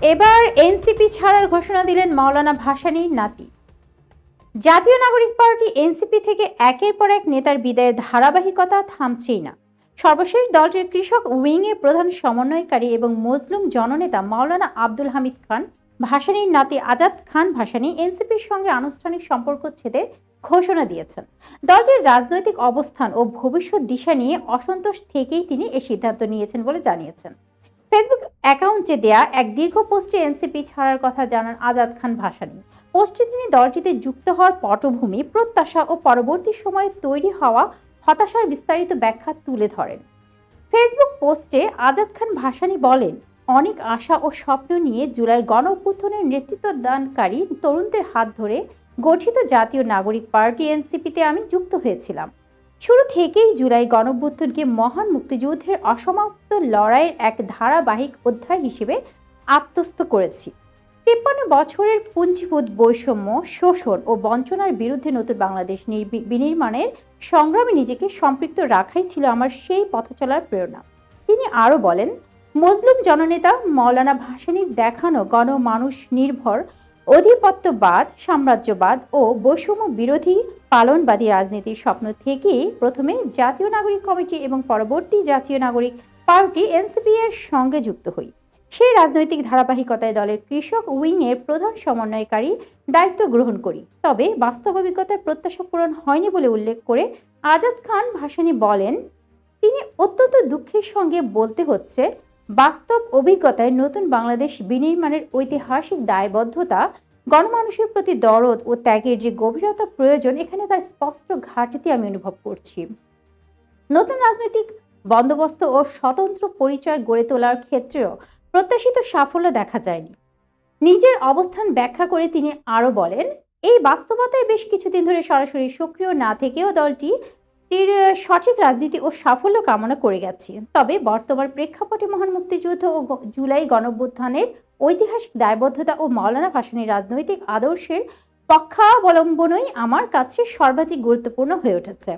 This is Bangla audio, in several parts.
এবার এনসিপি ছাড়ার ঘোষণা দিলেন মাওলানা ভাসানীর নাতি। জাতীয় নাগরিক পার্টি এনসিপি থেকে একের পর এক নেতার বিদায়ের ধারাবাহিকতা থামছেই না। সর্বশেষ দলটির কৃষক উইংয়ের প্রধান সমন্বয়কারী এবং মজলুম জননেতা মাওলানা আব্দুল হামিদ খান ভাসানীর নাতি আজাদ খান ভাসানী এনসিপির সঙ্গে আনুষ্ঠানিক সম্পর্ক ছেদের ঘোষণা দিয়েছেন। দলটির রাজনৈতিক অবস্থান ও ভবিষ্যৎ দিশা নিয়ে অসন্তোষ থেকেই তিনি এই সিদ্ধান্ত নিয়েছেন বলে জানিয়েছেন। ফেসবুক অ্যাকাউন্টে দেয়া এক দীর্ঘ পোস্টে এনসিপি ছাড়ার কথা জানান আজাদ খান ভাসানী। পোস্টে তিনি দলটিতে যুক্ত হওয়ার পটভূমি, প্রত্যাশা ও পরবর্তী সময়ে তৈরি হওয়া হতাশার বিস্তারিত ব্যাখ্যা তুলে ধরেন। ফেসবুক পোস্টে আজাদ খান ভাসানী বলেন, অনেক আশা ও স্বপ্ন নিয়ে জুলাই গণ অভ্যুত্থানের নেতৃত্ব দানকারী তরুণদের হাত ধরে গঠিত জাতীয় নাগরিক পার্টি এনসিপিতে আমি যুক্ত হয়েছিলাম। শুরু থেকেই জুলাই গণঅভ্যুত্থানকে মহান মুক্তিযুদ্ধের অসমাপ্ত লড়াইয়ের এক ধারাবাহিক অধ্যায় হিসেবে আত্মস্থ করেছি। 53 বছরের পুঞ্জীভূত বৈষম্য, শোষণ ও বঞ্চনার বিরুদ্ধে নতুন বাংলাদেশ বিনির্মাণের সংগ্রামে নিজেকে সম্পৃক্ত রাখাই ছিল আমার সেই পথ চলার প্রেরণা। তিনি আরও বলেন, মজলুম জননেতা মাওলানা ভাসানীর দেখানো গণমানুষ নির্ভর অধিপত্যবাদ, সাম্রাজ্যবাদ ও বৈষম্য বিরোধী পালনবাদী রাজনীতির স্বপ্ন থেকেই প্রথমে জাতীয় নাগরিক কমিটি এবং পরবর্তী জাতীয় নাগরিক পার্টি এনসিপি এর সঙ্গে যুক্ত হই। সেই রাজনৈতিক ধারাবাহিকতায় দলের কৃষক উইংয়ের প্রধান সমন্বয়কারী দায়িত্ব গ্রহণ করি। তবে বাস্তব অভিজ্ঞতায় প্রত্যাশা পূরণ হয়নি বলে উল্লেখ করে আজাদ খান ভাসানী বলেন, তিনি অত্যন্ত দুঃখের সঙ্গে বলতে হচ্ছে, বাস্তব অভিজ্ঞতায় নতুন বাংলাদেশ বিনির্মাণের ঐতিহাসিক দায়বদ্ধতা, গণমানুষের প্রতি দরদ ও ত্যাগের যে গভীরতা প্রয়োজন, এখানে তার স্পষ্ট ঘাটতি আমি অনুভব করছি। নতুন রাজনৈতিক বন্দোবস্ত ও স্বতন্ত্র পরিচয় গড়ে তোলার ক্ষেত্রেও প্রত্যাশিত সাফল্য দেখা যায়নি। নিজের অবস্থান ব্যাখ্যা করে তিনি আরও বলেন, এই বাস্তবতায় বেশ কিছুদিন ধরে সরাসরি সক্রিয় না থেকেও দলটি সঠিক রাজনীতি ও সাফল্য কামনা করে গেছি। তবে বর্তমান প্রেক্ষাপটে মহান মুক্তিযুদ্ধ ও জুলাই গণঅভ্যুত্থানের ঐতিহাসিক দায়বদ্ধতা ও মাওলানা ভাসানীর রাজনৈতিক আদর্শের পক্ষাবলম্বনই আমার কাছে সর্বাধিক গুরুত্বপূর্ণ হয়ে উঠেছে।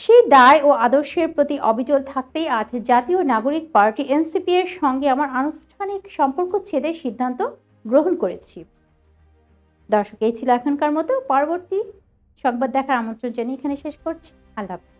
সেই দায় ও আদর্শের প্রতি অবিচল থাকতেই আজ জাতীয় নাগরিক পার্টি এনসিপি এর সঙ্গে আমার আনুষ্ঠানিক সম্পর্ক ছেদের সিদ্ধান্ত গ্রহণ করেছি। দর্শক, এই ছিল এখনকার মতো। পরবর্তী সংবাদ দেখার আমন্ত্রণ জানিয়ে এখানে শেষ করছি। আল্লাহ হাফেজ।